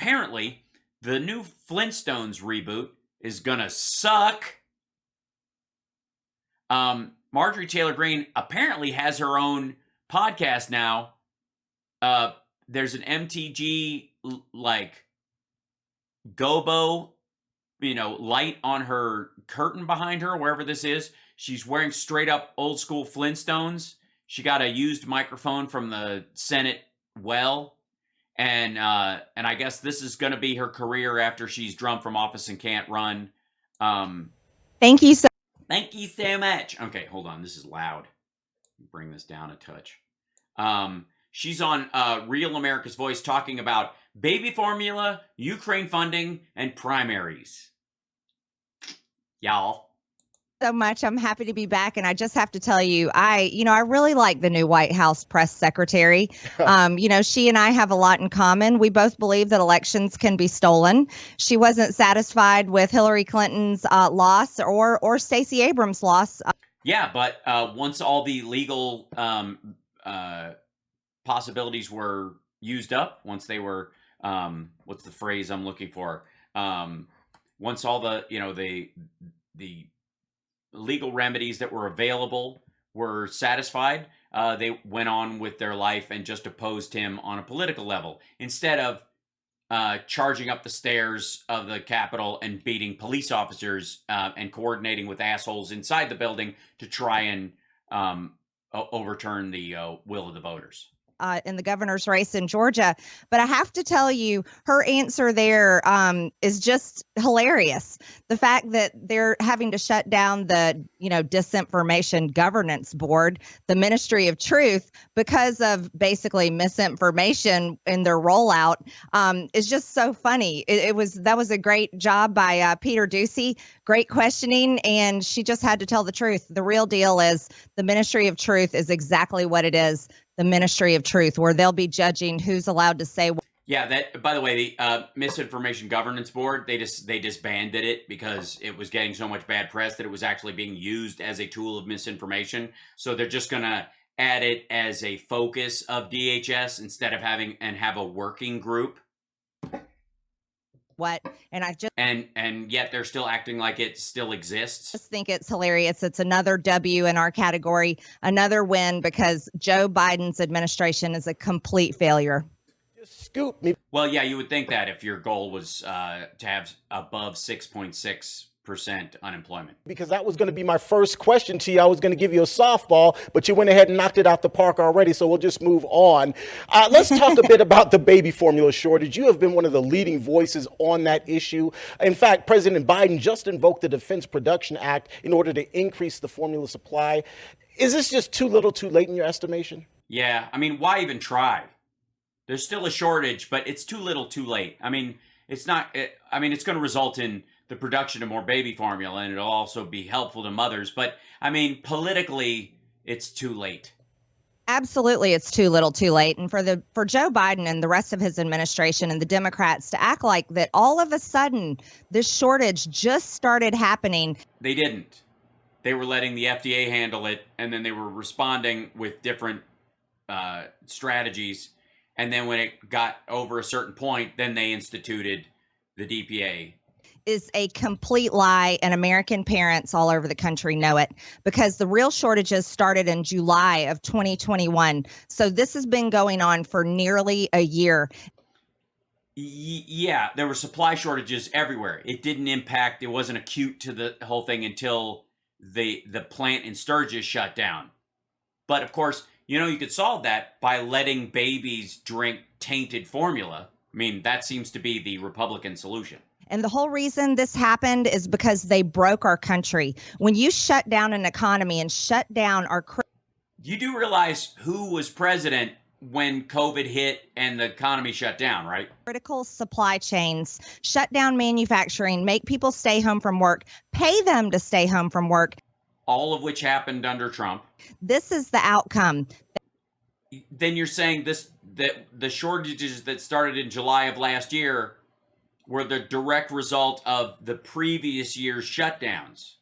apparently the new Flintstones reboot is gonna suck. Marjorie Taylor Greene apparently has her own podcast now. There's an MTG like gobo, light on her curtain behind her, wherever this is. She's wearing straight up old school Flintstones. She got a used microphone from the Senate well. And I guess this is going to be her career after she's drummed from office and can't run. Thank you so much. Okay, hold on. This is loud. Bring this down a touch. She's on Real America's Voice talking about baby formula, Ukraine funding, and primaries. Y'all. much. I'm happy to be back. And I just have to tell you, I really like the new White House press secretary. She and I have a lot in common. We both believe that elections can be stolen. She wasn't satisfied with Hillary Clinton's loss or Stacey Abrams' loss. Yeah, but once all the legal possibilities were used up, once they were, what's the phrase I'm looking for? Once all the legal remedies that were available were satisfied, they went on with their life and just opposed him on a political level instead of charging up the stairs of the Capitol and beating police officers and coordinating with assholes inside the building to try and overturn the will of the voters. In the governor's race in Georgia. But I have to tell you, her answer there is just hilarious. The fact that they're having to shut down the, disinformation governance board, the Ministry of Truth, because of basically misinformation in their rollout is just so funny. That was a great job by Peter Doocy. Great questioning. And she just had to tell the truth. The real deal is the Ministry of Truth is exactly what it is. The Ministry of Truth, where they'll be judging who's allowed to say what. Yeah, that, by the way, the Misinformation Governance Board, they disbanded it because it was getting so much bad press that it was actually being used as a tool of misinformation. So they're just going to add it as a focus of DHS instead of have a working group. What? And I just and yet they're still acting like it still exists. I just think it's hilarious. It's another W in our category, another win, because Joe Biden's administration is a complete failure. Just scoop me. Well, yeah, you would think that if your goal was to have above 6.6% unemployment. Because that was going to be my first question to you. I was going to give you a softball, but you went ahead and knocked it out the park already, so we'll just move on. Let's talk a bit about the baby formula shortage. You have been one of the leading voices on that issue. In fact, President Biden just invoked the Defense Production Act in order to increase the formula supply. Is this just too little too late in your estimation? Yeah, I mean, why even try? There's still a shortage, but it's too little too late. I mean, it's going to result in the production of more baby formula, and it'll also be helpful to mothers. But, I mean, politically, it's too late. Absolutely, it's too little too late. And for Joe Biden and the rest of his administration and the Democrats to act like that all of a sudden this shortage just started happening. They didn't. They were letting the FDA handle it, and then they were responding with different strategies. And then when it got over a certain point, then they instituted the DPA. Is a complete lie, and American parents all over the country know it, because the real shortages started in July of 2021. So this has been going on for nearly a year. Yeah, there were supply shortages everywhere. It wasn't acute to the whole thing until the plant in Sturgis shut down. But of course, you could solve that by letting babies drink tainted formula. I mean, that seems to be the Republican solution. And the whole reason this happened is because they broke our country. When you shut down an economy and shut down our... You do realize who was president when COVID hit and the economy shut down, right? Critical supply chains, shut down manufacturing, make people stay home from work, pay them to stay home from work. All of which happened under Trump. This is the outcome. Then you're saying that the shortages that started in July of last year were the direct result of the previous year's shutdowns.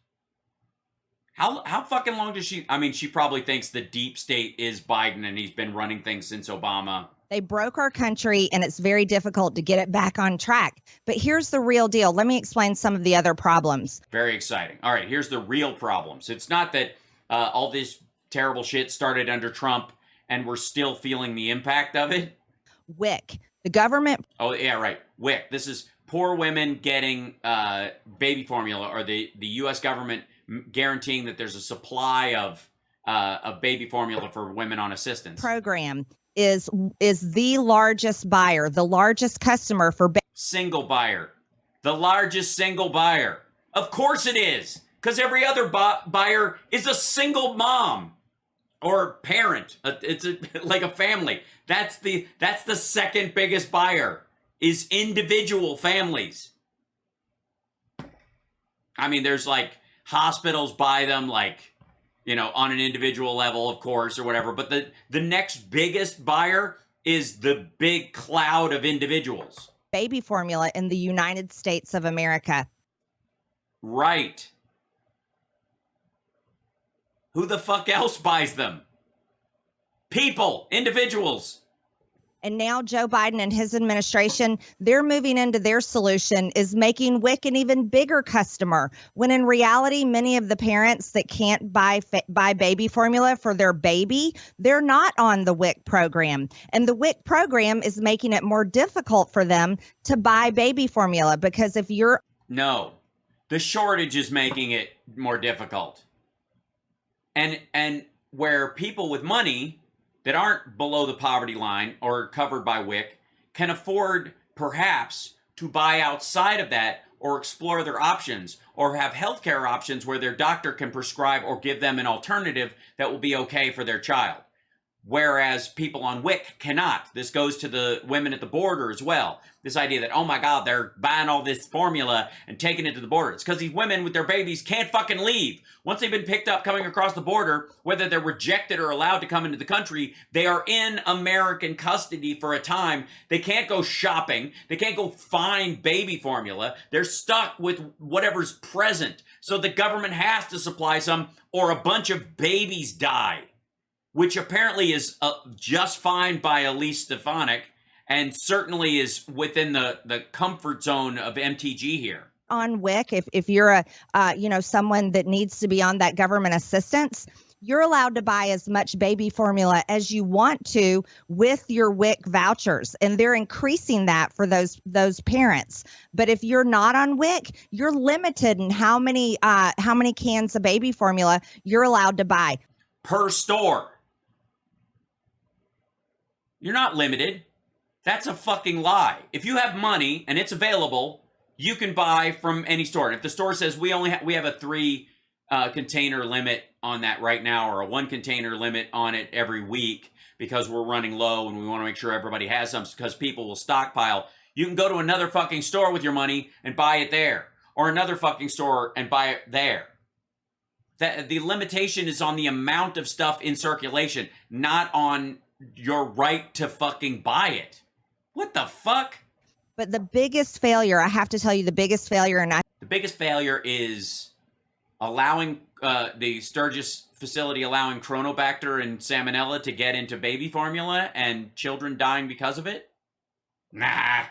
How fucking long does she... I mean, she probably thinks the deep state is Biden and he's been running things since Obama. They broke our country, and it's very difficult to get it back on track. But here's the real deal. Let me explain some of the other problems. Very exciting. All right, here's the real problems. It's not that all this terrible shit started under Trump and we're still feeling the impact of it. WIC, the government. Oh, yeah, right. WIC. This is poor women getting baby formula, or the U.S. government guaranteeing that there's a supply of baby formula for women on assistance. Program is the largest buyer, the largest customer for single buyer. The largest single buyer. Of course it is. Because every other buyer is a single mom or parent. It's like a family. That's the second biggest buyer, is individual families. I mean, there's like hospitals buy them, like, you know, on an individual level, of course, or whatever. But the next biggest buyer is the big cloud of individuals. Baby formula in the United States of America. Right. Who the fuck else buys them? People, individuals. And now Joe Biden and his administration, they're moving into their solution is making WIC an even bigger customer, when in reality, many of the parents that can't buy baby formula for their baby, they're not on the WIC program. And the WIC program is making it more difficult for them to buy baby formula, because if you're... No, the shortage is making it more difficult. And where people with money that aren't below the poverty line or covered by WIC can afford perhaps to buy outside of that, or explore their options, or have healthcare options where their doctor can prescribe or give them an alternative that will be okay for their child. Whereas people on WIC cannot. This goes to the women at the border as well. This idea that, oh my God, they're buying all this formula and taking it to the border. It's because these women with their babies can't fucking leave. Once they've been picked up coming across the border, whether they're rejected or allowed to come into the country, they are in American custody for a time. They can't go shopping. They can't go find baby formula. They're stuck with whatever's present. So the government has to supply some, or a bunch of babies die. Which apparently is just fine by Elise Stefanik, and certainly is within the comfort zone of MTG here. On WIC, if you're someone that needs to be on that government assistance, you're allowed to buy as much baby formula as you want to with your WIC vouchers, and they're increasing that for those parents. But if you're not on WIC, you're limited in how many cans of baby formula you're allowed to buy per store. You're not limited. That's a fucking lie. If you have money and it's available, you can buy from any store. And if the store says we have a 3 container limit on that right now, or a 1 container limit on it every week because we're running low and we want to make sure everybody has some, because people will stockpile, you can go to another fucking store with your money and buy it there, or another fucking store and buy it there. That the limitation is on the amount of stuff in circulation, not on your right to fucking buy it. What the fuck? But the biggest failure, I have to tell you, the biggest failure is allowing the Sturgis facility allowing Chronobacter and Salmonella to get into baby formula and children dying because of it. Nah.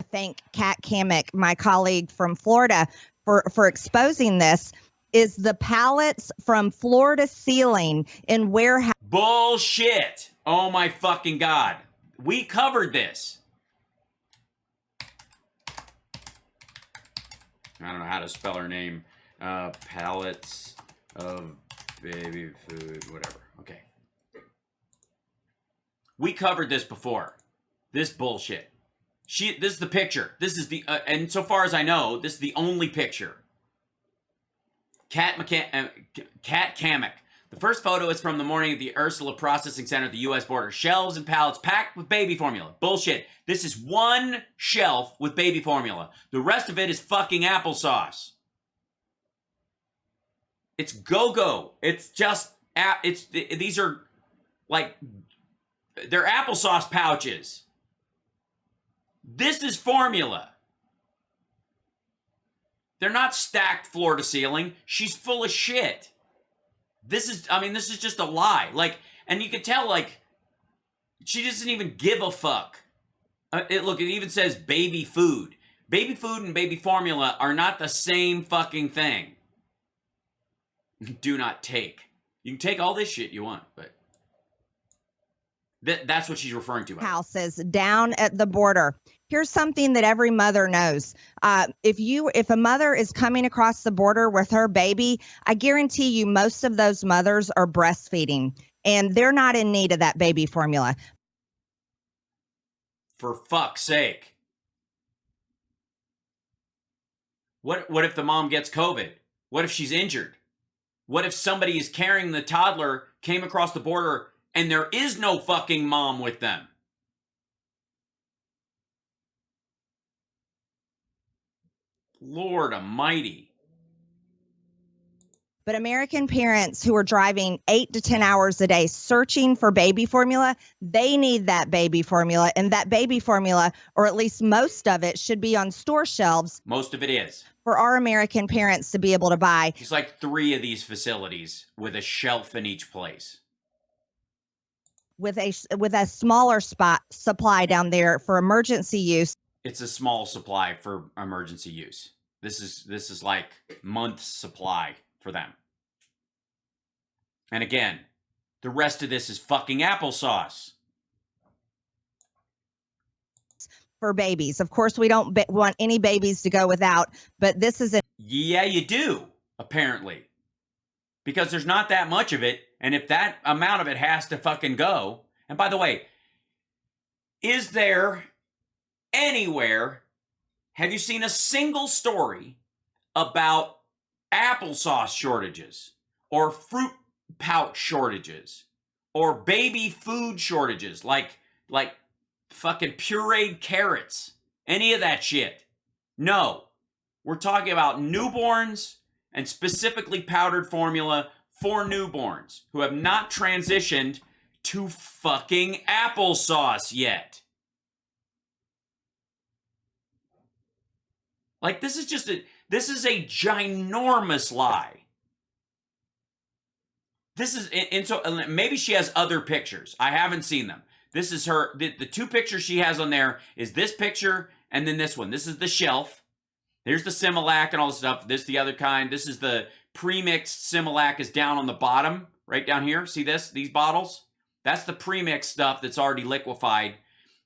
Thank Kat Kamek, my colleague from Florida, for exposing this. Is the pallets from floor to ceiling in warehouse. Bullshit. Oh my fucking God. We covered this. I don't know how to spell her name. Pallets of baby food, whatever. Okay. We covered this before. This bullshit. This is the picture. This is the, and so far as I know, this is the only picture. Kat Kamek. The first photo is from the morning at the Ursula Processing Center at the U.S. border. Shelves and pallets packed with baby formula. Bullshit. This is one shelf with baby formula. The rest of it is fucking applesauce. It's go-go. It's just, these are like, they're applesauce pouches. This is formula. They're not stacked floor to ceiling. She's full of shit. This is just a lie. Like, and you could tell, like, She doesn't even give a fuck. Look, it even says baby food. Baby food and baby formula are not the same fucking thing. Do not take. You can take all this shit you want, but that's what she's referring to. Houses down at the border. Here's something that every mother knows. If a mother is coming across the border with her baby, I guarantee you most of those mothers are breastfeeding, and they're not in need of that baby formula. For fuck's sake. What if the mom gets COVID? What if she's injured? What if somebody is carrying the toddler, came across the border, and there is no fucking mom with them? Lord almighty. But American parents who are driving 8 to 10 hours a day searching for baby formula, they need that baby formula. And that baby formula, or at least most of it, should be on store shelves. Most of it is. For our American parents to be able to buy. It's like 3 of these facilities with a shelf in each place. With a smaller supply down there for emergency use. It's a small supply for emergency use. This is like months supply for them. And again, the rest of this is fucking applesauce. For babies. Of course, we don't want any babies to go without, but this is Yeah, you do, apparently. Because there's not that much of it, and if that amount of it has to fucking go, and by the way, is there anywhere, have you seen a single story about applesauce shortages or fruit pouch shortages or baby food shortages like fucking pureed carrots, any of that shit? No. We're talking about newborns and specifically powdered formula for newborns who have not transitioned to fucking applesauce yet. Like, this is a ginormous lie. And so maybe she has other pictures. I haven't seen them. This is the 2 pictures she has on there is this picture and then this one. This is the shelf. There's the Similac and all the stuff. This is the other kind. This is the pre-mixed Similac is down on the bottom, right down here. See this? These bottles? That's the pre-mixed stuff that's already liquefied.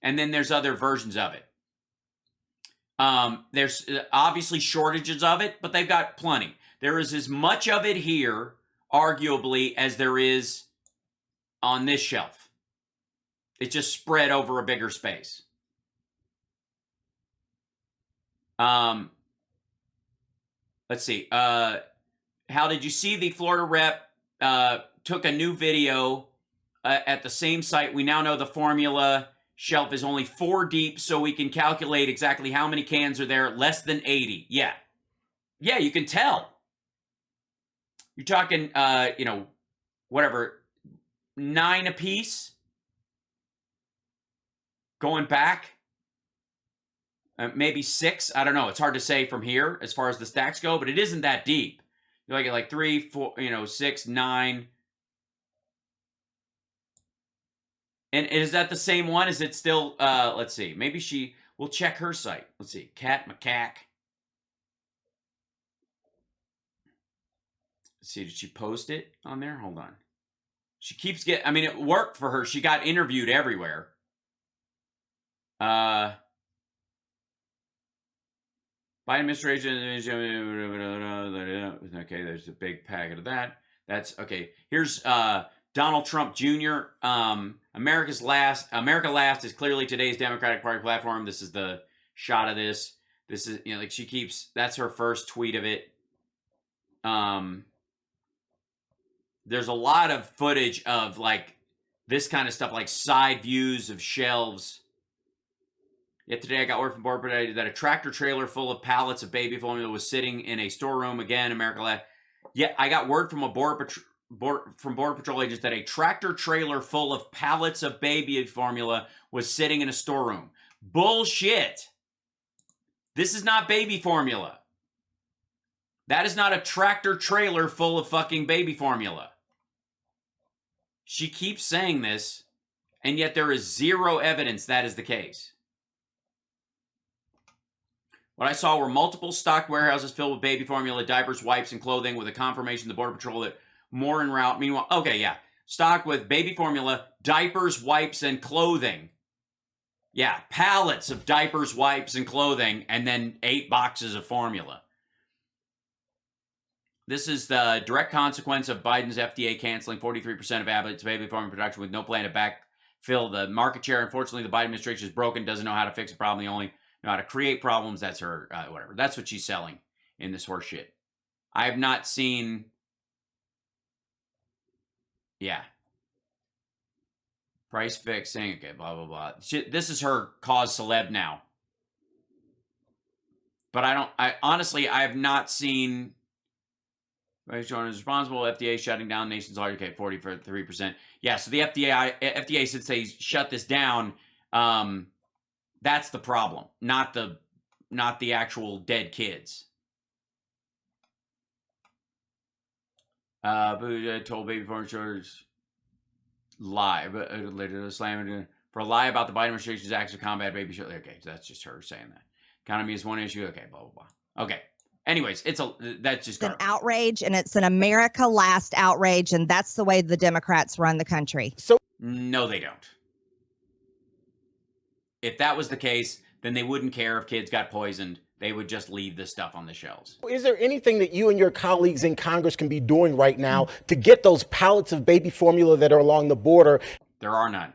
And then there's other versions of it. There's obviously shortages of it, but they've got plenty. There is as much of it here, arguably, as there is on this shelf. It's just spread over a bigger space. Let's see. How did you see the Florida rep took a new video at the same site? We now know the formula shelf is only 4 deep, so we can calculate exactly how many cans are there. Less than 80. Yeah. Yeah, you can tell. You're talking, whatever, 9 apiece. Going back. Maybe 6. I don't know. It's hard to say from here as far as the stacks go, but it isn't that deep. You look at like 3, 4, 6, 9. And is that the same one? Is it still, let's see. Maybe we'll check her site. Let's see. Cat Macaque. Let's see. Did she post it on there? Hold on. She keeps it worked for her. She got interviewed everywhere. Biden administration. Okay, there's a big packet of that. That's okay. Here's Donald Trump Jr. America Last is clearly today's Democratic Party platform. This is the shot of this. This is she keeps. That's her first tweet of it. There's a lot of footage of like this kind of stuff, like side views of shelves. Yet today I got word from Border Patrol that a tractor trailer full of pallets of baby formula was sitting in a storeroom. Again, America Last. Yeah, I got word from Border Patrol agents that a tractor trailer full of pallets of baby formula was sitting in a storeroom. Bullshit. This is not baby formula. That is not a tractor trailer full of fucking baby formula. She keeps saying this. And yet there is zero evidence that is the case. What I saw were multiple stocked warehouses filled with baby formula, diapers, wipes, and clothing with a confirmation of the Border Patrol that more en route. Meanwhile, okay, yeah. Stocked with baby formula, diapers, wipes, and clothing. Yeah, pallets of diapers, wipes, and clothing, and then 8 boxes of formula. This is the direct consequence of Biden's FDA canceling 43% of Abbott's baby formula production with no plan to backfill the market share. Unfortunately, the Biden administration is broken, doesn't know how to fix a problem. They only know how to create problems. That's her, whatever. That's what she's selling in this horse shit. I have not seen, yeah. Price fixing, okay, blah, blah, blah. This is her cause celeb now. But honestly, I have not seen, is responsible, FDA shutting down nation's largest, okay, 43%. Yeah, so the FDA, since they shut this down, that's the problem, not the actual dead kids. Told baby formula lie, but later slam for a lie about the Biden administration's acts to combat baby shortage. Okay, so that's just her saying that. Economy is one issue. Okay, blah blah blah. Okay. Anyways, that's just an outrage, and it's an America last outrage, and that's the way the Democrats run the country. So no, they don't. If that was the case, then they wouldn't care if kids got poisoned. They would just leave this stuff on the shelves. Is there anything that you and your colleagues in Congress can be doing right now to get those pallets of baby formula that are along the border? There are none.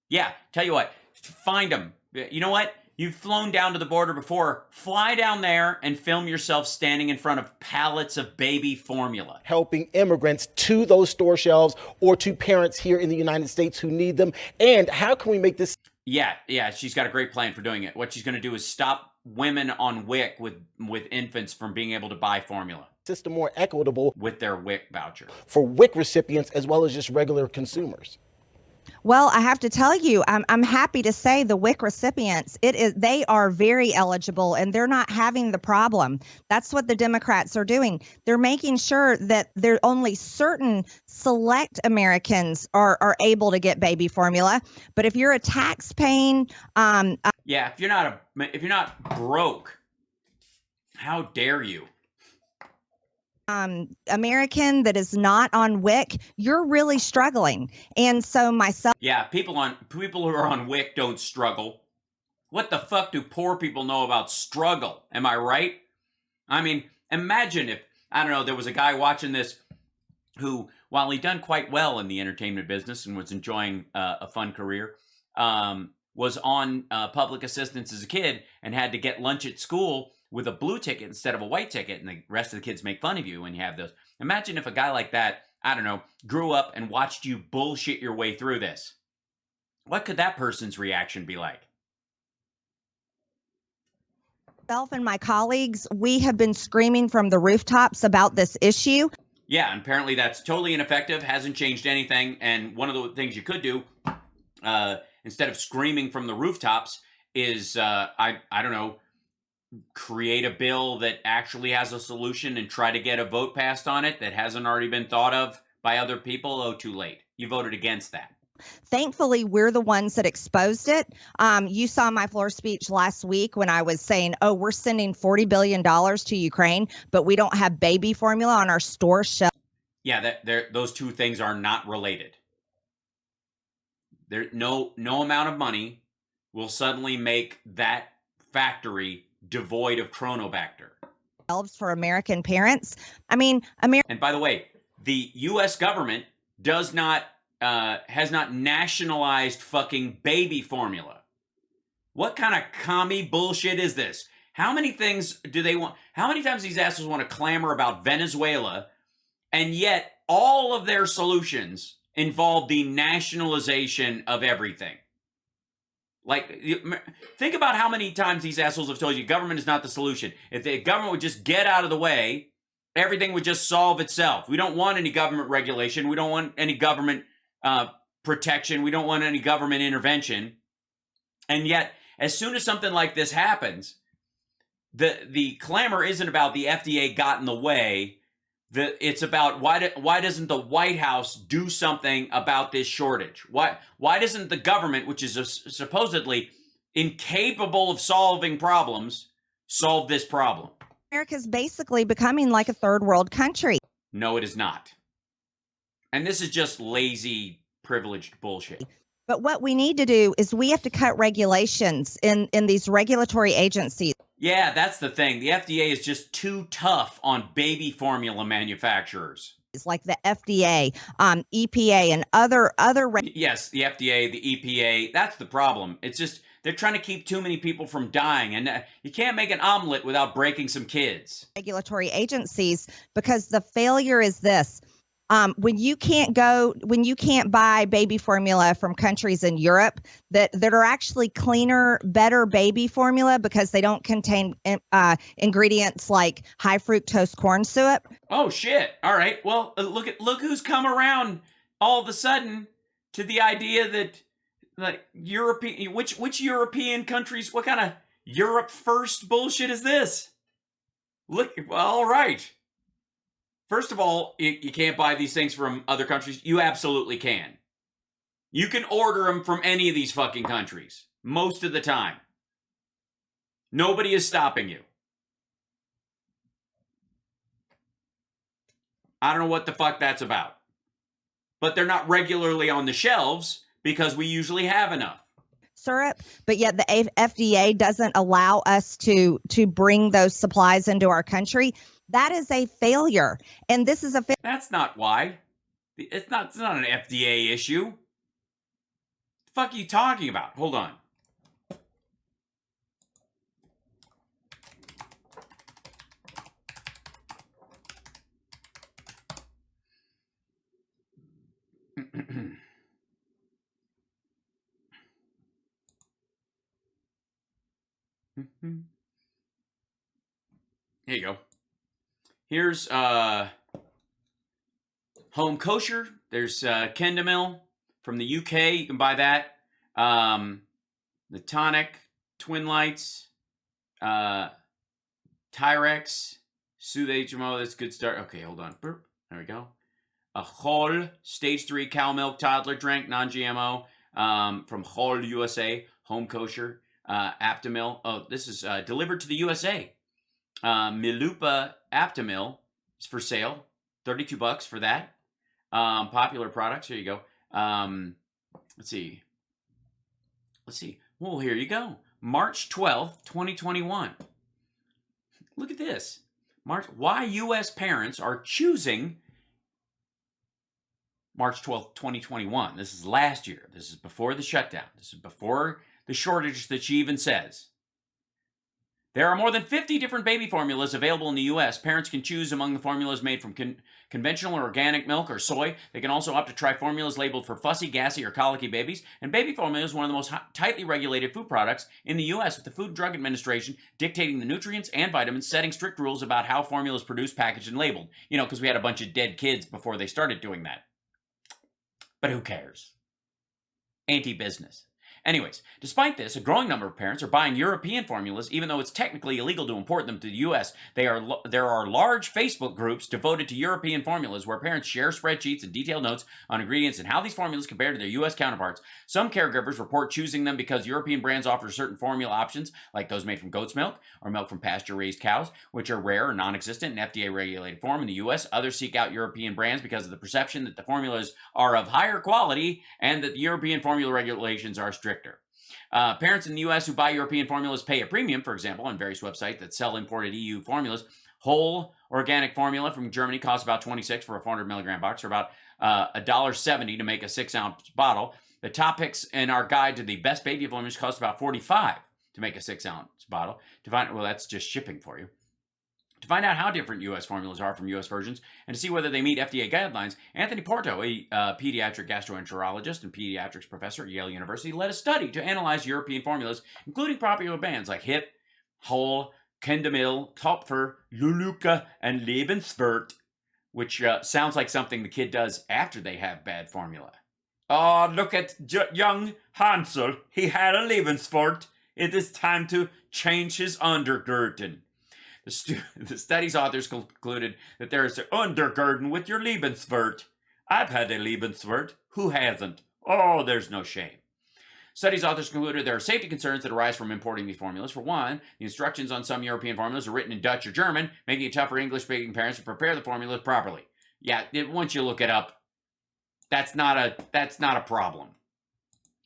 Yeah, tell you what, find them. You know what? You've flown down to the border before. Fly down there and film yourself standing in front of pallets of baby formula. Helping immigrants to those store shelves or to parents here in the United States who need them. And how can we make this? Yeah, she's got a great plan for doing it. What she's going to do is stop women on WIC with infants from being able to buy formula. System more equitable with their WIC voucher. For WIC recipients as well as just regular consumers. Well, I have to tell you, I'm happy to say the WIC recipients, they are very eligible and they're not having the problem. That's what the Democrats are doing. They're making sure that there only certain select Americans are able to get baby formula. But if you're a tax paying, yeah, if you're not broke, how dare you? American that is not on WIC, you're really struggling. And so myself. Yeah, people who are on WIC don't struggle. What the fuck do poor people know about struggle? Am I right? I mean, imagine if, I don't know, there was a guy watching this who, while he'd done quite well in the entertainment business and was enjoying a fun career, was on public assistance as a kid and had to get lunch at school with a blue ticket instead of a white ticket, and the rest of the kids make fun of you when you have those. Imagine if a guy like that, I don't know, grew up and watched you bullshit your way through this. What could that person's reaction be like? Myself and my colleagues, we have been screaming from the rooftops about this issue. Yeah, and apparently that's totally ineffective, hasn't changed anything, and one of the things you could do, instead of screaming from the rooftops, is, I don't know, create a bill that actually has a solution and try to get a vote passed on it that hasn't already been thought of by other people. Oh, too late. You voted against that. Thankfully, we're the ones that exposed it. You saw my floor speech last week when I was saying, oh, we're sending $40 billion to Ukraine, but we don't have baby formula on our store shelf. Yeah, those two things are not related. There, no amount of money will suddenly make that factory devoid of chronobacter. For American parents. I mean, and by the way, the U.S. government has not nationalized fucking baby formula. What kind of commie bullshit is this? How many things do they want? How many times these assholes want to clamor about Venezuela, and yet all of their solutions involve the nationalization of everything? Like, think about how many times these assholes have told you government is not the solution. If the government would just get out of the way, everything would just solve itself. We don't want any government regulation. We don't want any government protection. We don't want any government intervention. And yet, as soon as something like this happens, the clamor isn't about the FDA got in the way. It's about why doesn't the White House do something about this shortage? Why doesn't the government, which is supposedly incapable of solving problems, solve this problem? America's basically becoming like a third world country. No, it is not. And this is just lazy, privileged bullshit. But what we need to do is we have to cut regulations in these regulatory agencies. Yeah, that's the thing. The FDA is just too tough on baby formula manufacturers. Like the FDA, EPA, and other. Yes, the FDA, the EPA. That's the problem. It's just they're trying to keep too many people from dying, and you can't make an omelet without breaking some kids. Regulatory agencies, because the failure is this. When you can't buy baby formula from countries in Europe that are actually cleaner, better baby formula because they don't contain ingredients like high fructose corn syrup. Oh shit! All right. Well, look who's come around all of a sudden to the idea that like European which European countries? What kind of Europe first bullshit is this? Look, all right. First of all, you can't buy these things from other countries. You absolutely can. You can order them from any of these fucking countries. Most of the time. Nobody is stopping you. I don't know what the fuck that's about. But they're not regularly on the shelves because we usually have enough. Syrup, but yet the FDA doesn't allow us to bring those supplies into our country. That is a failure. And this is a failure. That's not why. It's not an FDA issue. The fuck are you talking about? Hold on. Here you go. Here's Home Kosher. There's Kendamil from the UK. You can buy that. The Tonic, Twin Lights, Tyrex, Soothe HMO. That's a good start. Okay, hold on. Burp. There we go. A Hol Stage 3 cow milk toddler drink, non-GMO, from Hol USA, Home Kosher, Aptamil. Oh, this is delivered to the USA. Milupa Aptamil is for sale. $32 for that. Popular products. Here you go. Let's see. Well, here you go. March 12th, 2021. Look at this. Why U.S. parents are choosing March 12th, 2021. This is last year. This is before the shutdown. This is before the shortage that she even says. There are more than 50 different baby formulas available in the U.S. Parents can choose among the formulas made from conventional or organic milk or soy. They can also opt to try formulas labeled for fussy, gassy, or colicky babies. And baby formula is one of the most tightly regulated food products in the U.S., with the Food and Drug Administration dictating the nutrients and vitamins, setting strict rules about how formula is produced, packaged, and labeled. You know, because we had a bunch of dead kids before they started doing that. But who cares? Anti-business. Anyways, despite this, a growing number of parents are buying European formulas, even though it's technically illegal to import them to the U.S. There are large Facebook groups devoted to European formulas where parents share spreadsheets and detailed notes on ingredients and how these formulas compare to their U.S. counterparts. Some caregivers report choosing them because European brands offer certain formula options, like those made from goat's milk or milk from pasture-raised cows, which are rare or non-existent in FDA-regulated form in the U.S. Others seek out European brands because of the perception that the formulas are of higher quality and that the European formula regulations are stricter. Parents in the U.S. who buy European formulas pay a premium, for example, on various websites that sell imported EU formulas. Whole organic formula from Germany costs about $26 for a 400 milligram box, or about $1.70 to make a 6-ounce bottle. The top picks in our guide to the best baby formulas cost about $45 to make a 6-ounce bottle. Well, that's just shipping for you. To find out how different U.S. formulas are from U.S. versions and to see whether they meet FDA guidelines, Anthony Porto, a pediatric gastroenterologist and pediatrics professor at Yale University, led a study to analyze European formulas, including popular brands like HIP, Whole, Kendamil, Topfer, Luluca, and Lebenswert, which sounds like something the kid does after they have bad formula. Oh, look at young Hansel. He had a Lebenswert. It is time to change his undergurten. The study's authors concluded that there is an undergarden with your Lebenswert. I've had a Lebenswert. Who hasn't? Oh, there's no shame. Studies authors concluded there are safety concerns that arise from importing these formulas. For one, the instructions on some European formulas are written in Dutch or German, making it tough for English-speaking parents to prepare the formulas properly. Yeah, once you look it up, that's not a problem.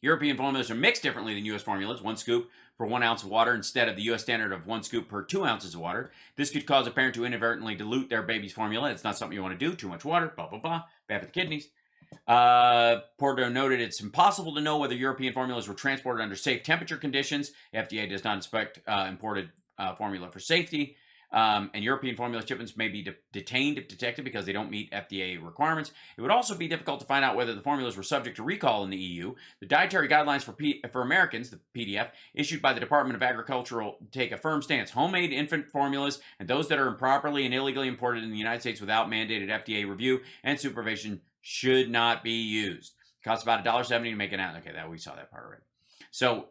European formulas are mixed differently than U.S. formulas. 1 scoop for 1 ounce of water instead of the U.S. standard of 1 scoop per 2 ounces of water. This could cause a parent to inadvertently dilute their baby's formula. It's not something you want to do. Too much water, blah, blah, blah. Bad for the kidneys. Porter noted it's impossible to know whether European formulas were transported under safe temperature conditions. FDA does not inspect imported formula for safety. And European formula shipments may be detained if detected because they don't meet FDA requirements. It would also be difficult to find out whether the formulas were subject to recall in the EU. The Dietary Guidelines for Americans, the PDF, issued by the Department of Agriculture, take a firm stance. Homemade infant formulas and those that are improperly and illegally imported in the United States without mandated FDA review and supervision should not be used. It costs about $1.70 to make an out. Okay, we saw that part already. So,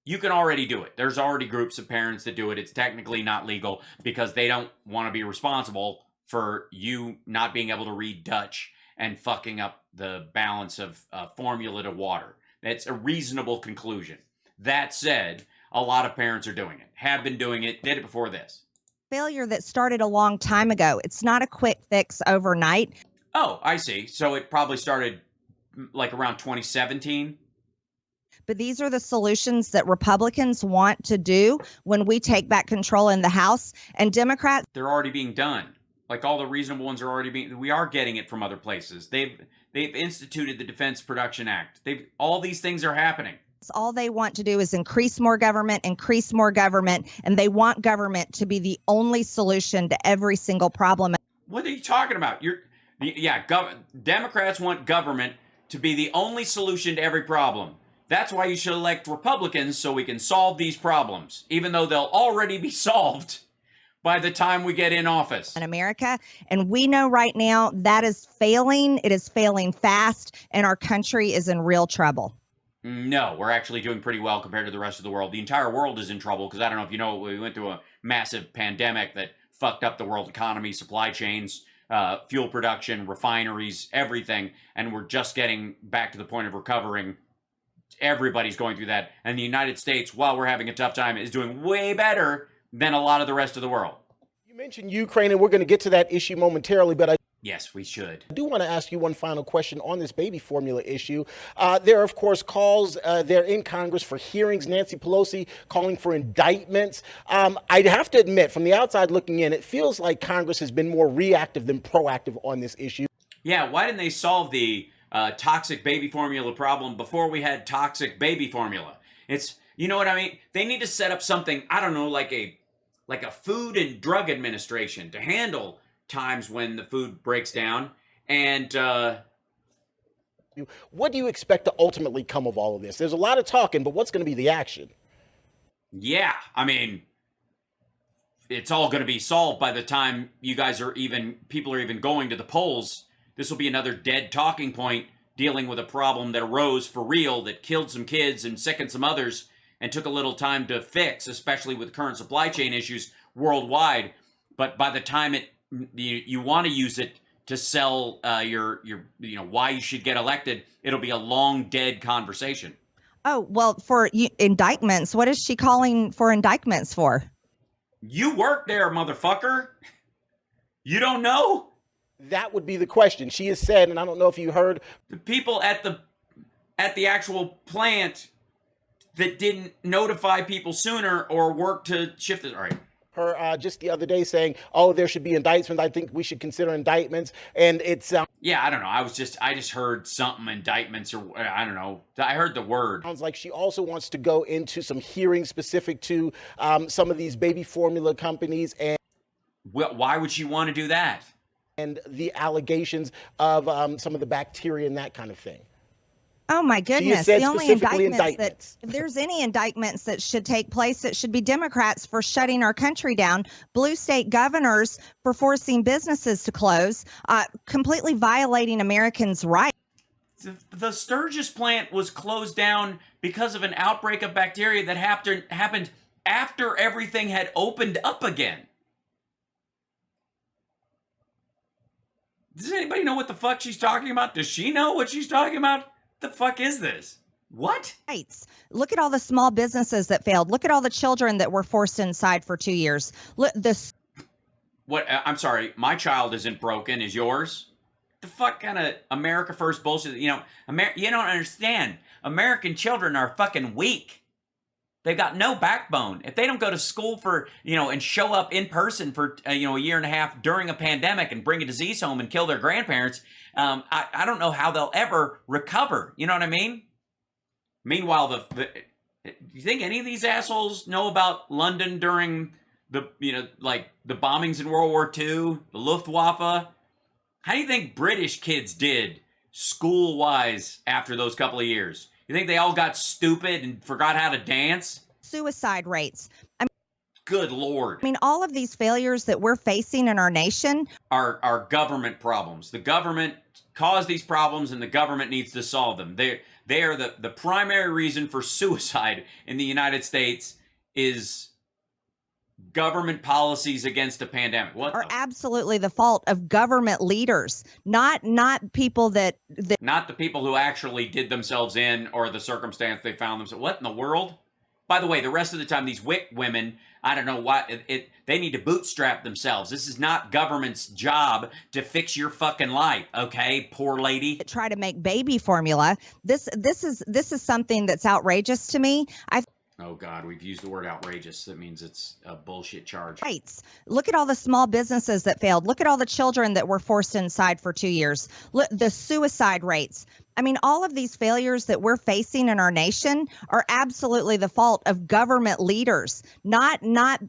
you can already do it. There's already groups of parents that do it. It's technically not legal because they don't want to be responsible for you not being able to read Dutch and fucking up the balance of formula to water. That's a reasonable conclusion. That said, a lot of parents are doing it, have been doing it, did it before this. Failure that started a long time ago. It's not a quick fix overnight. Oh, I see. So it probably started like around 2017. But these are the solutions that Republicans want to do when we take back control in the House, and Democrats. They're already being done. Like all the reasonable ones are already being. We are getting it from other places. They've instituted the Defense Production Act. All these things are happening. All they want to do is increase more government, and they want government to be the only solution to every single problem. What are you talking about? Democrats want government to be the only solution to every problem. That's why you should elect Republicans so we can solve these problems, even though they'll already be solved by the time we get in office. In America, and we know right now that is failing. It is failing fast, and our country is in real trouble. No, we're actually doing pretty well compared to the rest of the world. The entire world is in trouble because I don't know if you know, we went through a massive pandemic that fucked up the world economy, supply chains, fuel production, refineries, everything, and we're just getting back to the point of recovering. Everybody's going through that. And the United States, while we're having a tough time, is doing way better than a lot of the rest of the world. You mentioned Ukraine, and we're going to get to that issue momentarily, but yes, we should. I do want to ask you one final question on this baby formula issue. There are, of course, calls there in Congress for hearings. Nancy Pelosi calling for indictments. I'd have to admit, from the outside looking in, it feels like Congress has been more reactive than proactive on this issue. Yeah, why didn't they solve the toxic baby formula problem before we had toxic baby formula? It's, you know what I mean? They need to set up something, I don't know, like a Food and Drug Administration to handle times when the food breaks down. And what do you expect to ultimately come of all of this? There's a lot of talking, but what's going to be the action? Yeah, I mean, it's all going to be solved by the time people are even going to the polls. This will be another dead talking point dealing with a problem that arose for real, that killed some kids and sickened some others and took a little time to fix, especially with current supply chain issues worldwide. But by the time you want to use it to sell your why you should get elected, it'll be a long dead conversation. Oh, well, for indictments, what is she calling for indictments for? You work there, motherfucker. You don't know? That would be the question. She has said, and I don't know if you heard, the people at the actual plant that didn't notify people sooner or work to shift it. All right. Her just the other day saying, "Oh, there should be indictments. I think we should consider indictments." And it's yeah, I don't know. I just heard something indictments, or I don't know. I heard the word. Sounds like she also wants to go into some hearings specific to some of these baby formula companies. And why would she want to do that? And the allegations of some of the bacteria and that kind of thing. Oh my goodness! The only indictments that, if there's any indictments that should take place, it should be Democrats for shutting our country down, blue state governors for forcing businesses to close, completely violating Americans' rights. The Sturgis plant was closed down because of an outbreak of bacteria that happened after everything had opened up again. Does anybody know what the fuck she's talking about? Does she know what she's talking about? The fuck is this? What? Look at all the small businesses that failed. Look at all the children that were forced inside for 2 years. Look, What? I'm sorry. My child isn't broken. Is yours? The fuck kind of America first bullshit? You know, you don't understand. American children are fucking weak. They've got no backbone. If they don't go to school for, and show up in person for, a year and a half during a pandemic and bring a disease home and kill their grandparents, I don't know how they'll ever recover. You know what I mean? Meanwhile, do you think any of these assholes know about London during the bombings in World War II, the Luftwaffe? How do you think British kids did school-wise after those couple of years? You think they all got stupid and forgot how to dance? Suicide rates. Good Lord. I mean, all of these failures that we're facing in our nation are government problems. The government caused these problems and the government needs to solve them. They are the primary reason for suicide in the United States is government policies against a pandemic. What are absolutely the fault of government leaders, not people that not the people who actually did themselves in or the circumstance they found themselves. What in the world? By the way, the rest of the time, these WIC women, I don't know why, they need to bootstrap themselves. This is not government's job to fix your fucking life, okay, poor lady? Try to make baby formula. This is something that's outrageous to me. Oh, God, we've used the word outrageous. That means it's a bullshit charge. Look at all the small businesses that failed. Look at all the children that were forced inside for 2 years. Look, the suicide rates. I mean, all of these failures that we're facing in our nation are absolutely the fault of government leaders, not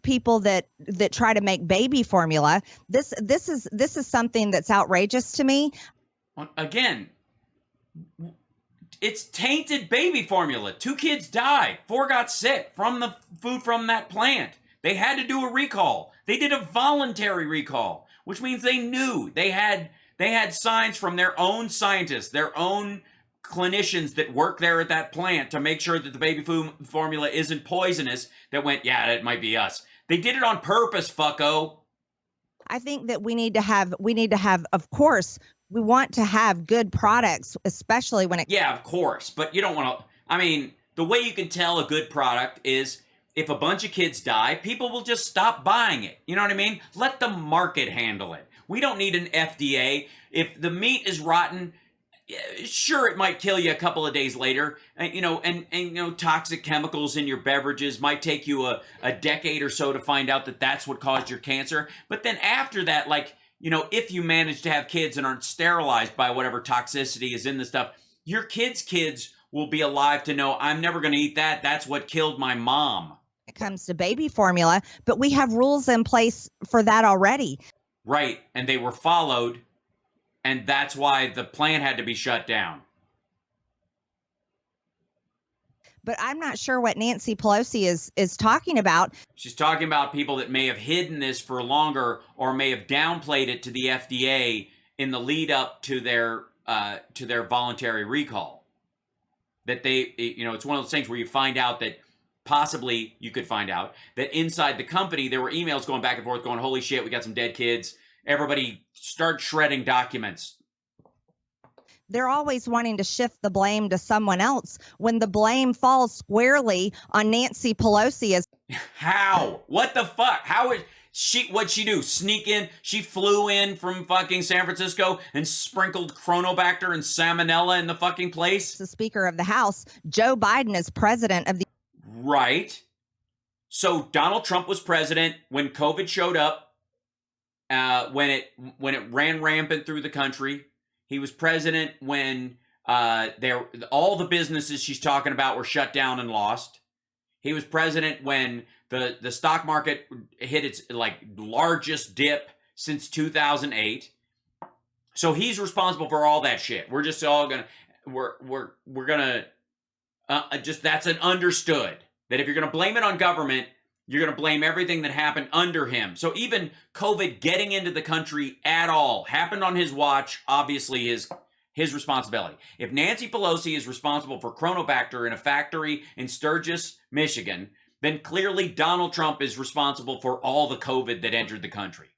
people that try to make baby formula. This is something that's outrageous to me. Again, it's tainted baby formula. 2 kids died. 4 got sick from the food from that plant. They had to do a recall. They did a voluntary recall, which means they knew they had signs from their own scientists, their own clinicians that work there at that plant to make sure that the baby food formula isn't poisonous that went, yeah, it might be us. They did it on purpose, fucko. I think that we need to have, of course, we want to have good products, especially when it... Yeah, of course. But you don't want to... I mean, the way you can tell a good product is if a bunch of kids die, people will just stop buying it. You know what I mean? Let the market handle it. We don't need an FDA. If the meat is rotten, sure, it might kill you a couple of days later. And toxic chemicals in your beverages might take you a decade or so to find out that that's what caused your cancer. But then after that, if you manage to have kids and aren't sterilized by whatever toxicity is in the stuff, your kids will be alive to know, I'm never going to eat that. That's what killed my mom. It comes to baby formula, but we have rules in place for that already. Right, and they were followed, and that's why the plant had to be shut down. But I'm not sure what Nancy Pelosi is talking about. She's talking about people that may have hidden this for longer or may have downplayed it to the FDA in the lead up to their voluntary recall. That it's one of those things where you find out that possibly you could find out that inside the company there were emails going back and forth going, holy shit, we got some dead kids. Everybody start shredding documents. They're always wanting to shift the blame to someone else when the blame falls squarely on Nancy Pelosi. How? What the fuck? How is what'd she do? Sneak in? She flew in from fucking San Francisco and sprinkled Chronobacter and Salmonella in the fucking place? The Speaker of the House, Joe Biden, is president of the... Right. So Donald Trump was president when COVID showed up, when it ran rampant through the country. He was president when all the businesses she's talking about were shut down and lost. He was president when the stock market hit its largest dip since 2008. So he's responsible for all that shit. We're just all gonna that's an understood that if you're gonna blame it on government, you're going to blame everything that happened under him. So even COVID getting into the country at all happened on his watch, obviously his responsibility. If Nancy Pelosi is responsible for Chronobacter in a factory in Sturgis, Michigan, then clearly Donald Trump is responsible for all the COVID that entered the country.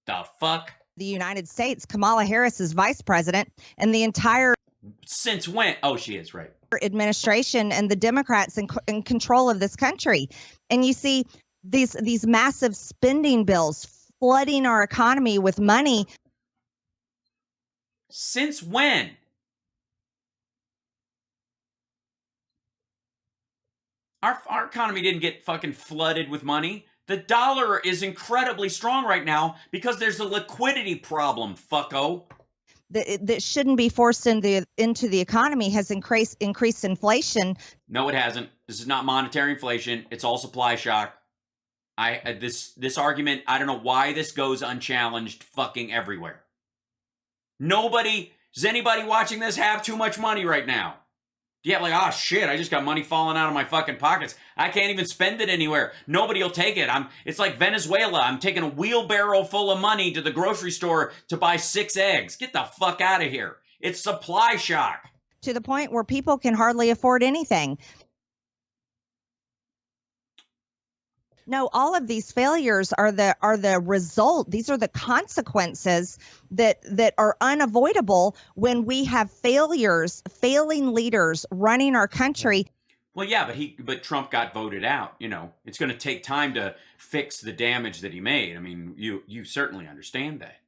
The fuck? The United States, Kamala Harris is vice president, and the entire Since when? Oh, she is, right. administration and the Democrats in control of this country. And you see these massive spending bills flooding our economy with money. Since when? Our economy didn't get fucking flooded with money. The dollar is incredibly strong right now because there's a liquidity problem, fucko. That shouldn't be forced into the economy has increased inflation. No, it hasn't. This is not monetary inflation. It's all supply shock. This argument, I don't know why this goes unchallenged fucking everywhere. Does anybody watching this have too much money right now? Yeah, like, oh shit, I just got money falling out of my fucking pockets. I can't even spend it anywhere. Nobody will take it. It's like Venezuela. I'm taking a wheelbarrow full of money to the grocery store to buy 6 eggs. Get the fuck out of here. It's supply shock. To the point where people can hardly afford anything. No, all of these failures are the result. These are the consequences that are unavoidable when we have failing leaders running our country. Well, yeah, but Trump got voted out. You know, it's going to take time to fix the damage that he made. I mean, you certainly understand that.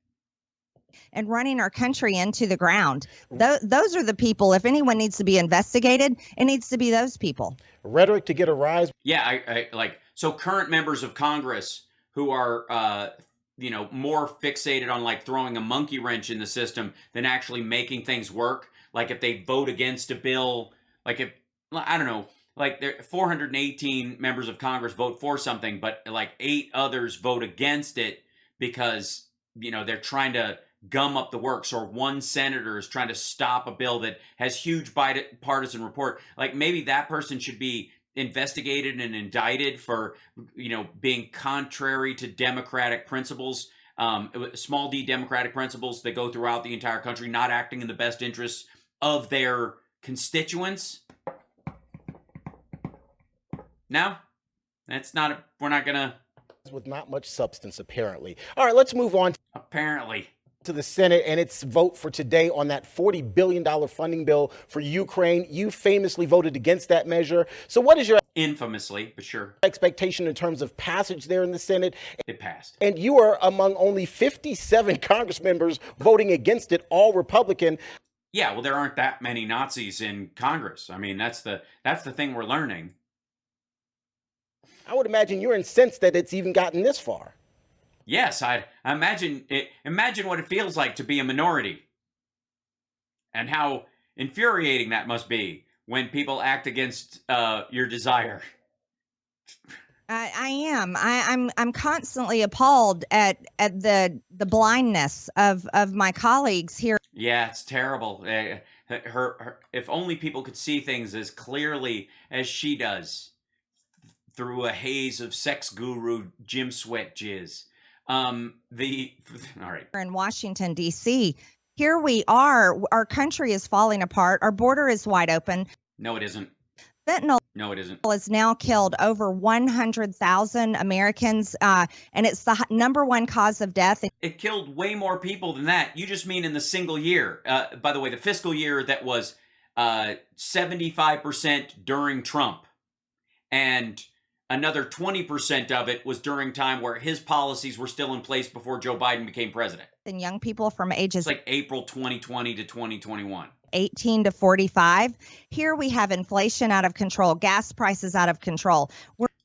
And running our country into the ground. Those are the people. If anyone needs to be investigated, it needs to be those people. Rhetoric to get a rise. Yeah, I like. So current members of Congress who are, more fixated on like throwing a monkey wrench in the system than actually making things work. Like if they vote against a bill, like if, I don't know, like there 418 members of Congress vote for something, but like 8 others vote against it because, they're trying to gum up the works, or one senator is trying to stop a bill that has huge bipartisan support. Like maybe that person should be investigated and indicted for, being contrary to democratic principles, small d democratic principles that go throughout the entire country, not acting in the best interests of their constituents. No, we're not gonna. With not much substance, apparently. All right, let's move on. Apparently. To the Senate and its vote for today on that $40 billion funding bill for Ukraine. You famously voted against that measure. So what is your infamously, but sure, expectation in terms of passage there in the Senate? It passed. And you are among only 57 Congress members voting against it, all Republican. Yeah, well, there aren't that many Nazis in Congress. I mean, that's the thing we're learning. I would imagine you're incensed that it's even gotten this far. Yes, I imagine it. Imagine what it feels like to be a minority, and how infuriating that must be when people act against your desire. I am. I'm constantly appalled at the blindness of my colleagues here. Yeah, it's terrible. Her if only people could see things as clearly as she does through a haze of sex guru Jim Sweat jizz. All right. In Washington, D.C., here we are. Our country is falling apart. Our border is wide open. No, it isn't. Fentanyl. No, it isn't. Has now killed over 100,000 Americans, and it's the number one cause of death. It killed way more people than that. You just mean in the single year. By the way, the fiscal year that was 75% during Trump, and another 20% of it was during time where his policies were still in place before Joe Biden became president. And young people from ages it's like April 2020 to 2021. 18 to 45. Here we have inflation out of control, gas prices out of control.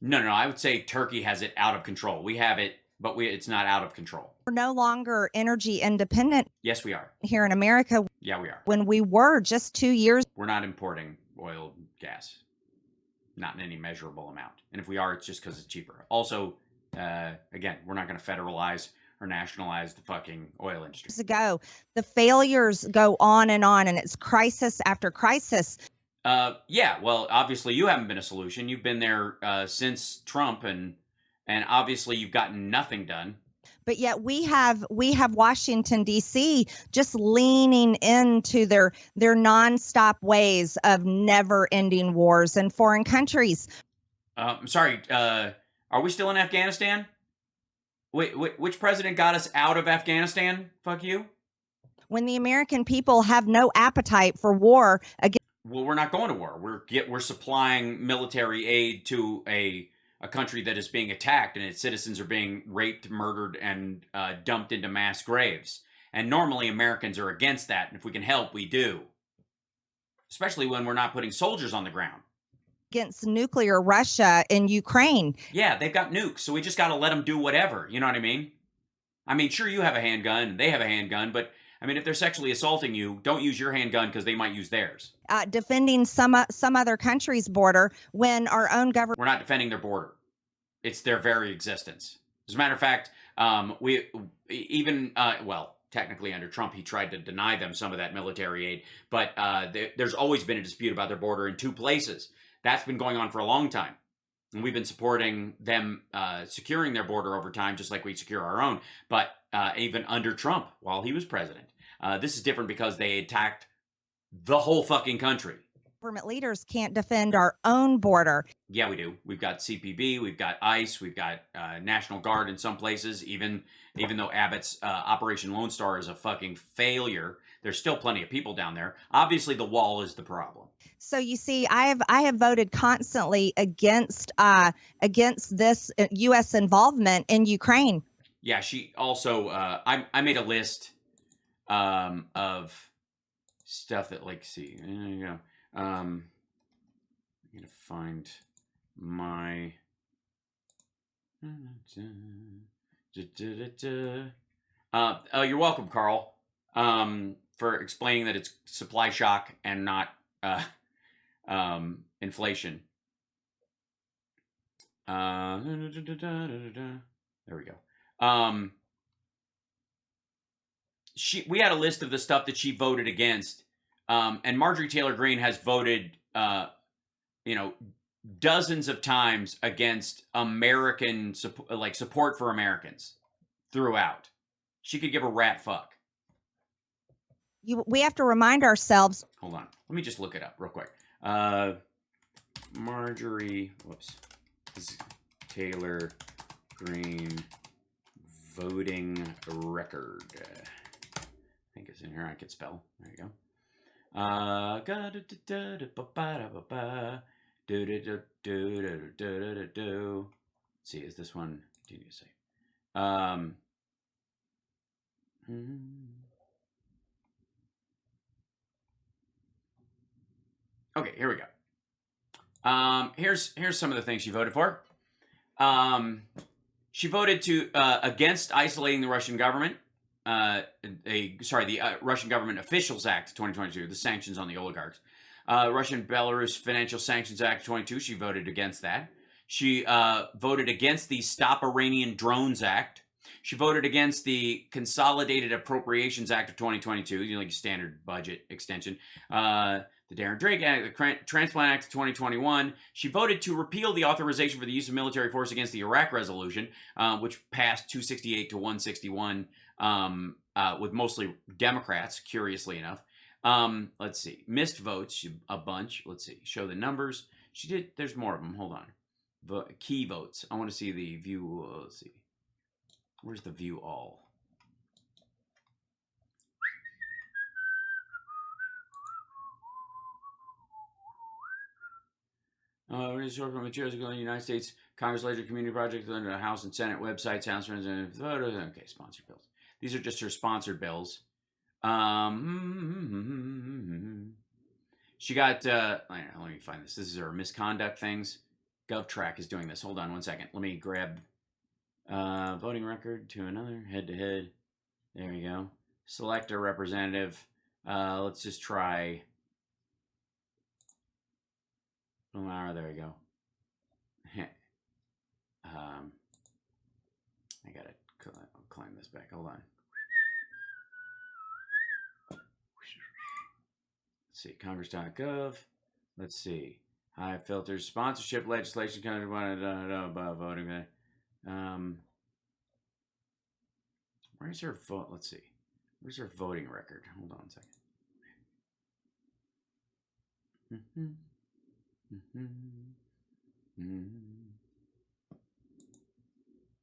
No, I would say Turkey has it out of control. We have it, but it's not out of control. We're no longer energy independent. Yes, we are. Here in America. Yeah, we are. When we were just 2 years. We're not importing oil and gas. Not in any measurable amount. And if we are, it's just because it's cheaper. Also, again, we're not going to federalize or nationalize the fucking oil industry. Ago, the failures go on, and it's crisis after crisis. Yeah, well, obviously you haven't been a solution. You've been there since Trump, and obviously you've gotten nothing done. But yet we have Washington, D.C. just leaning into their nonstop ways of never-ending wars in foreign countries. I'm sorry. Are we still in Afghanistan? Wait, which president got us out of Afghanistan? Fuck you. When the American people have no appetite for war against. Well, we're not going to war. We're supplying military aid to a country that is being attacked, and its citizens are being raped, murdered, and dumped into mass graves. And normally Americans are against that, and if we can help, we do. Especially when we're not putting soldiers on the ground. Against nuclear Russia in Ukraine. Yeah, they've got nukes, so we just got to let them do whatever. You know what I mean? I mean, sure, you have a handgun, and they have a handgun, but I mean, if they're sexually assaulting you, don't use your handgun because they might use theirs. Defending some other country's border when our own government. We're not defending their border. It's their very existence. As a matter of fact, we even, well, technically under Trump, he tried to deny them some of that military aid, but there's always been a dispute about their border in two places. That's been going on for a long time. And we've been supporting them securing their border over time, just like we secure our own. But even under Trump, while he was president, this is different because they attacked the whole fucking country. Government leaders can't defend our own border. Yeah, we do. We've got CPB, we've got ICE, we've got National Guard in some places. Even though Abbott's Operation Lone Star is a fucking failure, there's still plenty of people down there. Obviously, the wall is the problem. So you see, I have voted constantly against this U.S. involvement in Ukraine. Yeah, she also. I made a list of stuff that, like, see, you know, I'm gonna find my. You're welcome, Carl, for explaining that it's supply shock and not inflation. There we go. We had a list of the stuff that she voted against, and Marjorie Taylor Greene has voted, dozens of times against American support for Americans throughout. She could give a rat fuck. We have to remind ourselves. Hold on, let me just look it up real quick. Marjorie, Taylor Greene voting record. I think it's in here. I could spell. There you go. Let's see, is this one? Continue to say. Okay, here we go. Here's some of the things she voted for. She voted against isolating the Russian government. The Russian Government Officials Act 2022, the sanctions on the oligarchs. Russian Belarus Financial Sanctions Act 22, she voted against that. She voted against the Stop Iranian Drones Act. She voted against the Consolidated Appropriations Act of 2022, like a standard budget extension. The Darren Drake Act, the Transplant Act of 2021. She voted to repeal the authorization for the use of military force against the Iraq resolution, which passed 268 to 161 with mostly Democrats, curiously enough. Let's see. Missed votes, a bunch. Let's see. Show the numbers. She did. There's more of them. Hold on. Key votes. I want to see the view. Let's see. Where's the view all? Resource from materials going to the United States Congress Legislative Community Project under the House and Senate websites, House and photos. Okay, sponsored bills. These are just her sponsored bills. She got. Let me find this. This is her misconduct things. GovTrack is doing this. Hold on one second. Let me grab voting record to another head to head. There you go. Select a representative. Let's just try. Oh, there we go. I gotta climb this back. Hold on. Let's see, Congress.gov. Let's see. High filters, sponsorship, legislation, kind of about voting. Where's her vote? Let's see. Where's her voting record? Hold on a second.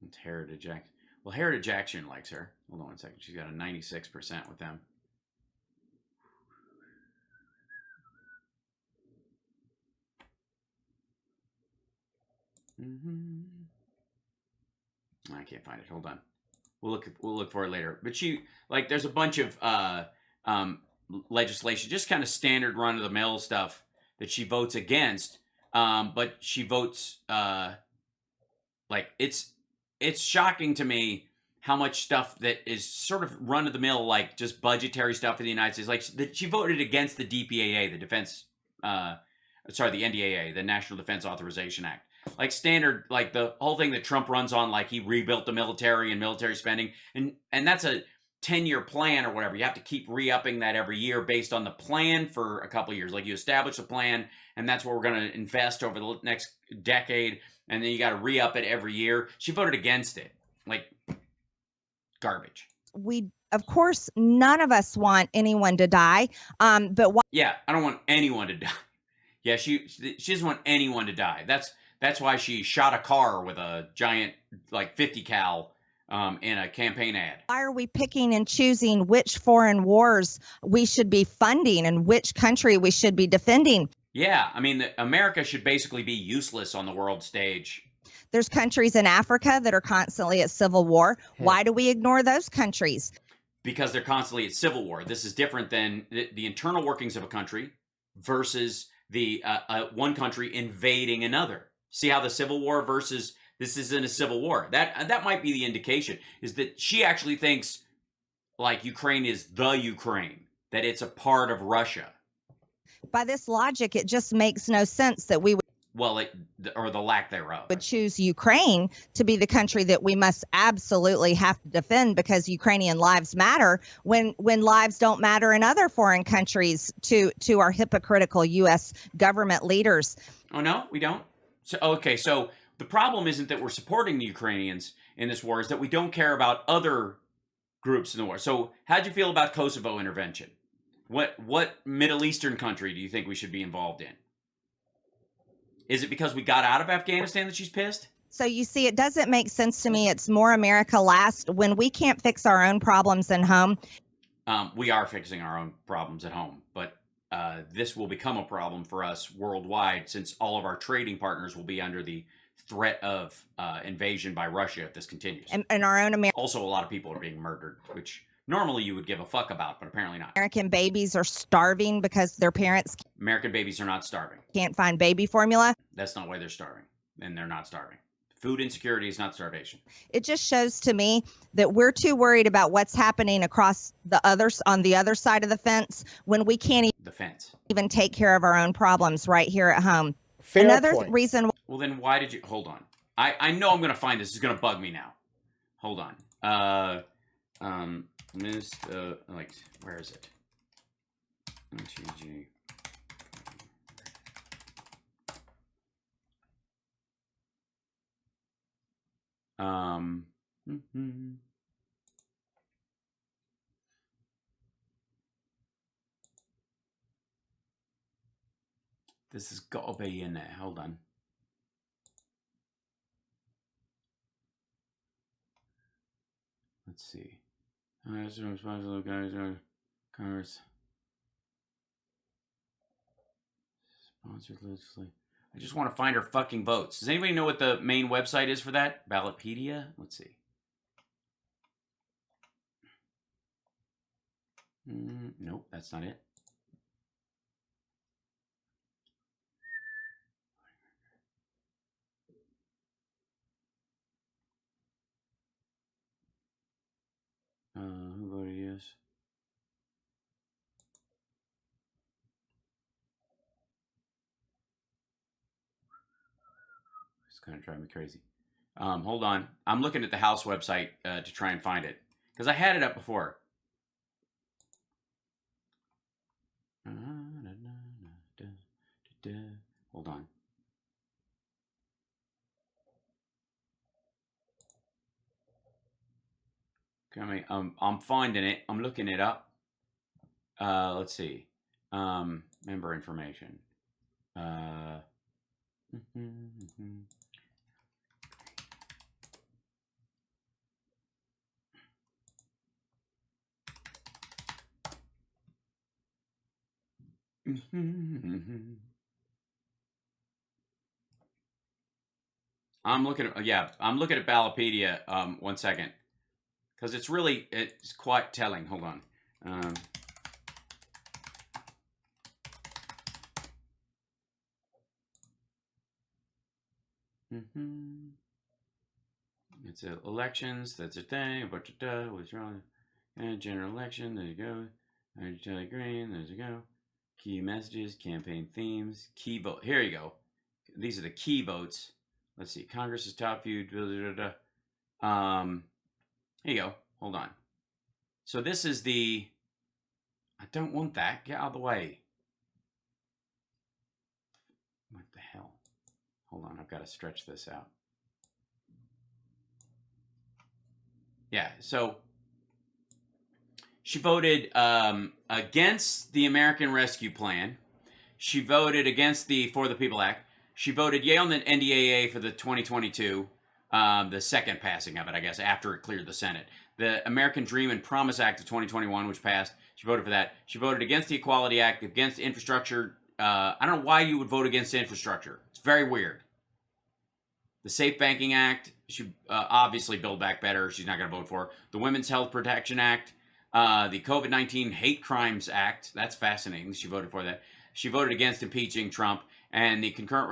It's Heritage Action. Well, Heritage Action likes her. Hold on one second. She's got a 96% with them. I can't find it. Hold on. We'll look for it later. But she, like, there's a bunch of legislation, just kind of standard run of the mill stuff that she votes against. But she votes like it's shocking to me how much stuff that is sort of run of the mill, like just budgetary stuff in the United States. Like she voted against the DPAA, the the NDAA, the National Defense Authorization Act. Like standard, like the whole thing that Trump runs on, like he rebuilt the military and military spending, and that's a 10-year plan or whatever. You have to keep re-upping that every year based on the plan for a couple of years. Like you establish a plan, and that's where we're going to invest over the next decade, and then you got to re-up it every year. She voted against it, like garbage. We, of course, none of us want anyone to die. But yeah, I don't want anyone to die. Yeah, she doesn't want anyone to die. That's why she shot a car with a giant, like 50 cal in a campaign ad. Why are we picking and choosing which foreign wars we should be funding and which country we should be defending? Yeah, I mean, America should basically be useless on the world stage. There's countries in Africa that are constantly at civil war. Why do we ignore those countries? Because they're constantly at civil war. This is different than the internal workings of a country versus the one country invading another. See how the civil war versus this isn't a civil war. That might be the indication, is that she actually thinks like Ukraine is the Ukraine, that it's a part of Russia. By this logic, it just makes no sense that we would, well, or the lack thereof, would choose Ukraine to be the country that we must absolutely have to defend because Ukrainian lives matter when lives don't matter in other foreign countries to our hypocritical U.S. government leaders. Oh, no, we don't. So, okay, so the problem isn't that we're supporting the Ukrainians in this war, is that we don't care about other groups in the war. So how'd you feel about Kosovo intervention? What Middle Eastern country do you think we should be involved in? Is it because we got out of Afghanistan that she's pissed? So you see, it doesn't make sense to me. It's more America last. When we can't fix our own problems at home. We are fixing our own problems at home, but this will become a problem for us worldwide since all of our trading partners will be under the threat of invasion by Russia if this continues. And our own also, a lot of people are being murdered, which normally you would give a fuck about, but apparently not. American babies are starving because their parents. American babies are not starving. Can't find baby formula. That's not why they're starving, and they're not starving. Food insecurity is not starvation. It just shows to me that we're too worried about what's happening across on the other side of the fence when we can't even take care of our own problems right here at home. Fair Another point. reason. Well, then why did you hold on? I know I'm going to find this. It's going to bug me now. Hold on. Like, where is it? MTG. This has got to be in there. Hold on. Let's see. Responsible guys are cars. Sponsored legislation. I just want to find her fucking votes. Does anybody know what the main website is for that? Ballotpedia? Let's see. Nope, that's not it. Who voted yes? It's going to drive me crazy. Hold on. I'm looking at the House website to try and find it. Because I had it up before. Hold on. Okay, I'm finding it. I'm looking it up. Let's see. Member information. I'm looking at Ballotpedia. 1 second, because it's quite telling. Hold on. It's elections. That's a thing. What's wrong? And general election. There you go. Marjorie Taylor Greene. There you go. Key messages, campaign themes, key vote. Here you go. These are the key votes. Let's see. Congress's top view. Here you go. Hold on. So this is the. I don't want that. Get out of the way. What the hell? Hold on. I've got to stretch this out. Yeah. So she voted against the American Rescue Plan. She voted against the For the People Act. She voted yea on the NDAA for the 2022, the second passing of it, I guess, after it cleared the Senate. The American Dream and Promise Act of 2021, which passed, she voted for that. She voted against the Equality Act, against infrastructure. I don't know why you would vote against infrastructure. It's very weird. The Safe Banking Act, she obviously Build Back Better, she's not going to vote for. The Women's Health Protection Act, the COVID-19 Hate Crimes Act, that's fascinating. She voted for that. She voted against impeaching Trump, and the concurrent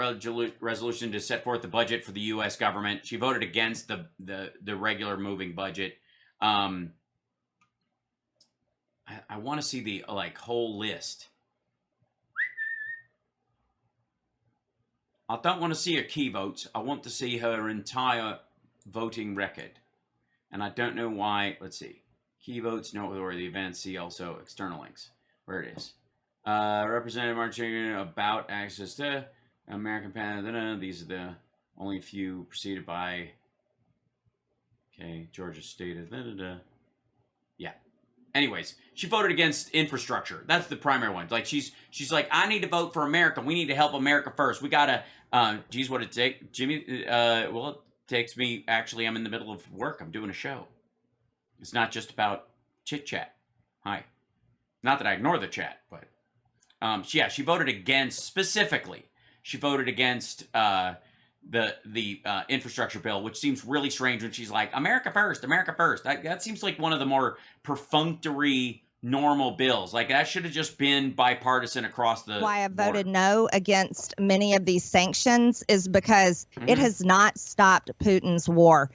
resolution to set forth the budget for the U.S. government. She voted against the regular moving budget. I want to see the whole list. I don't want to see her key votes. I want to see her entire voting record. And I don't know why. Let's see. Key votes, noteworthy events. See also external links. Where it is. Representative Marjorie about access to American Pan. These are the only few preceded by. Okay, Georgia State. Yeah. Anyways, she voted against infrastructure. That's the primary one. Like she's like, I need to vote for America. We need to help America first. We gotta. Geez, what it take, Jimmy? Well, it takes me. Actually, I'm in the middle of work. I'm doing a show. It's not just about chit chat. Hi. Not that I ignore the chat, but she voted against specifically. She voted against the infrastructure bill, which seems really strange when she's like, America first, America first. That seems like one of the more perfunctory, normal bills. Like that should have just been bipartisan across the Why I voted board. no against many of these sanctions is because it has not stopped Putin's war.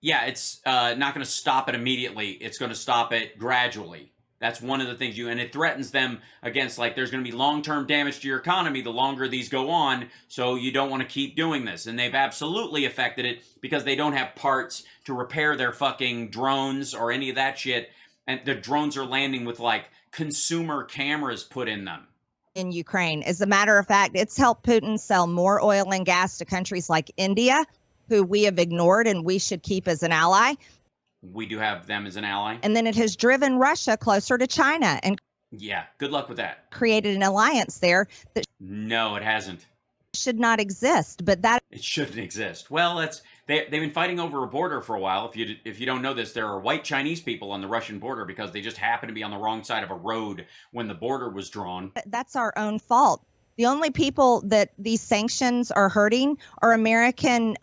Yeah, it's not going to stop it immediately. It's going to stop it gradually. That's one of the things and it threatens them against, like, there's going to be long-term damage to your economy the longer these go on, so you don't want to keep doing this. And they've absolutely affected it because they don't have parts to repair their fucking drones or any of that shit. And the drones are landing with, like, consumer cameras put in them. In Ukraine. As a matter of fact, it's helped Putin sell more oil and gas to countries like India, who we have ignored and we should keep as an ally. We do have them as an ally. And then it has driven Russia closer to China and good luck with that. Created an alliance there that no, it hasn't. Should not exist, but that it shouldn't exist. Well, they've been fighting over a border for a while. If you don't know this, there are white Chinese people on the Russian border because they just happened to be on the wrong side of a road when the border was drawn. That's our own fault. The only people that these sanctions are hurting are Americans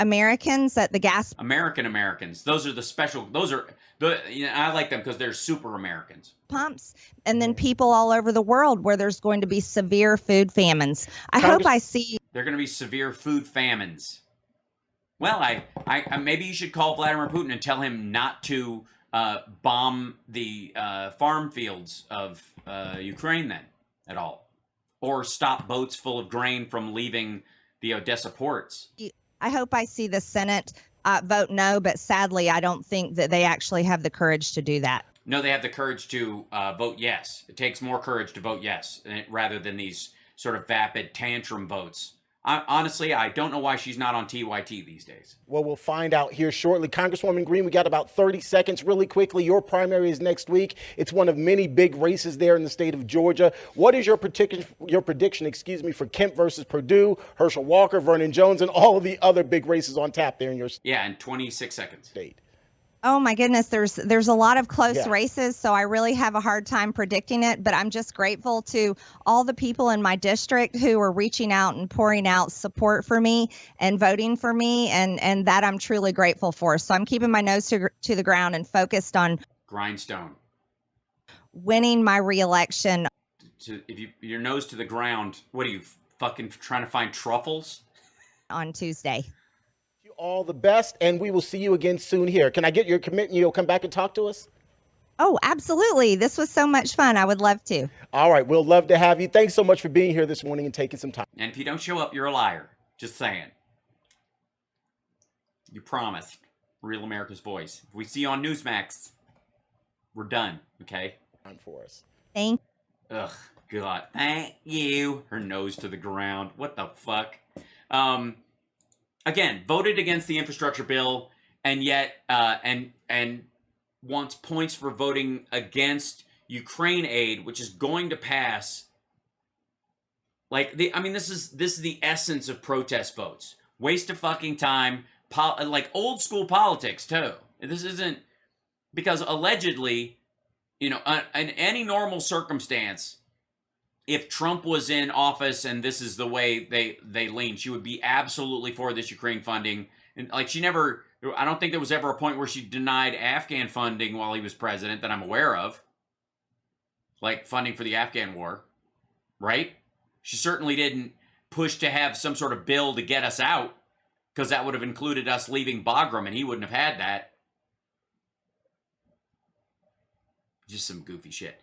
at the gas. Americans. Those are the special. I like them because they're super Americans. Pumps, and then people all over the world where there's going to be severe food famines. I hope I see. They're going to be severe food famines. Well, I maybe you should call Vladimir Putin and tell him not to bomb the farm fields of Ukraine then at all. Or stop boats full of grain from leaving the Odessa ports. I hope I see the Senate vote no, but sadly, I don't think that they actually have the courage to do that. No, they have the courage to vote yes. It takes more courage to vote yes rather than these sort of vapid tantrum votes. Honestly, I don't know why she's not on TYT these days. Well, we'll find out here shortly. Congresswoman Greene, we got about 30 seconds really quickly. Your primary is next week. It's one of many big races there in the state of Georgia. What is your prediction, for Kemp versus Perdue, Herschel Walker, Vernon Jones, and all of the other big races on tap there in your Yeah, in 26 seconds. state? Oh my goodness, there's a lot of close Yeah. races, so I really have a hard time predicting it, but I'm just grateful to all the people in my district who are reaching out and pouring out support for me and voting for me, and that I'm truly grateful for. So I'm keeping my nose to the ground and focused on Grindstone. winning my reelection. If your nose to the ground, what are you fucking trying to find truffles On Tuesday. You all the best, and we will see you again soon here. Can I get your commitment? You'll come back and talk to us? Oh, absolutely. This was so much fun. I would love to. All right, we'll love to have you. Thanks so much for being here this morning and taking some time. And if you don't show up, you're a liar. Just saying. You promised. Real America's Voice. If we see you on Newsmax, we're done, okay? Time for us. Thank Ugh, God. Thank you. Her nose to the ground. What the fuck? Again, voted against the infrastructure bill, and yet, and wants points for voting against Ukraine aid, which is going to pass. This is the essence of protest votes. Waste of fucking time. Like old school politics too. This isn't, because allegedly, in any normal circumstance, if Trump was in office and this is the way they lean, she would be absolutely for this Ukraine funding. And like I don't think there was ever a point where she denied Afghan funding while he was president that I'm aware of. Like funding for the Afghan war, right? She certainly didn't push to have some sort of bill to get us out, because that would have included us leaving Bagram, and he wouldn't have had that. Just some goofy shit.